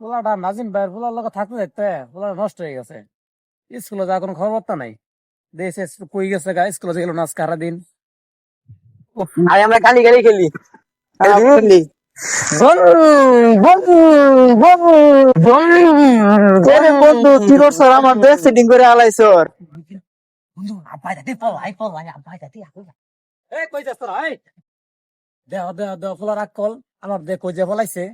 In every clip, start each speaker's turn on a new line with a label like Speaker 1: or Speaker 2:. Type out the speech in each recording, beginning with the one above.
Speaker 1: পোলাটা নাজিম ভাইয়ের পোলার লগে থাকতে থাকতে পোলাটা নষ্ট হয়ে গেছে। স্কুলে যাওয়ার কোনো খবর বার্তা নাই। দেশে কই গেছে গা, স্কুলে গেল না আজকে সারাদিন।
Speaker 2: ভাই আমরা গালি গালি খেলি খেলি বন্ধু কি করছ আমার ব্যাগ সেটিং করে আলাইছ
Speaker 1: বন্ধু আব্বাই দাদি পলাই পলাই আব্বাই দাদি এই কই যাস তোরা? এই দেও দেও দেও পোলার আকল আমার দে কই যে পলাইছে।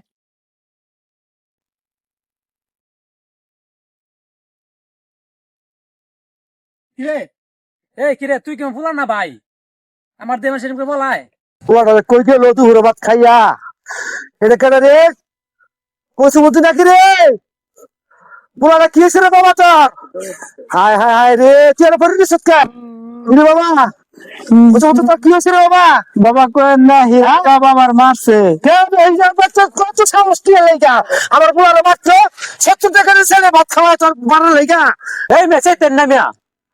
Speaker 1: কিরে এই কিরে তুই কেমন পোলা না ভাই? আমার দে সেরকম করে পলায়।
Speaker 2: কই গেল তুই হুড়ো ভাত খাইয়া এটা কেন রে কচু মতো নাকি রে বুড়াটা কি হয়েছে রে বাবা তোর হায় হায় হায় রে তুই আর পরে দিস কেন বাবা কচু মতো তোর কি হয়েছে রে বাবা বাবা কয়েন না হিরা বাবার মারছে কেন এই যে বাচ্চা কত সাহস কি লাগা আমার বুড়াটা মারছে 70 টাকা ছেলে ভাত খাওয়া তোর মারার লাগা এই মেসে তেন না মিয়া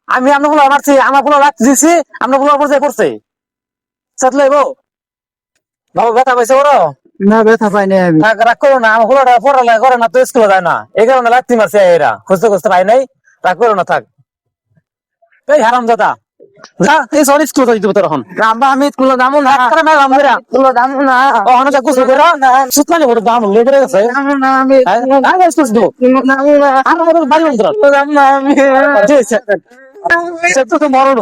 Speaker 2: আমি আমরা বুড়া মারছি আমার বুড়া রাত দিছি আমরা বুড়া পড়ছে করছে সাথে লাইবো বাবা ব্যথা পাইছে বড় না ব্যথা পাই নাই আমি রাগ করো না আমার পোলাটা পড়ালেখা করে না তো স্কুলে যায় না এই কারণে লাত্তি মারছে এরা খুঁজতে খুঁজতে পাই নাই রাগ করো না থাক এই হারাম দাদা যা এই সরি স্কুলে যাই দিব তোর এখন আব্বা আমি স্কুলে যাবো না করে না গাম ধরে স্কুলে যাবো না ওখানে যা কিছু করে সুতমানি বড় দাম লেগে গেছে যাবো না আমি আগে স্কুল দিব যাবো না আর আমাদের বাড়ি বন্ধ যাবো না আমি সে তো মরণ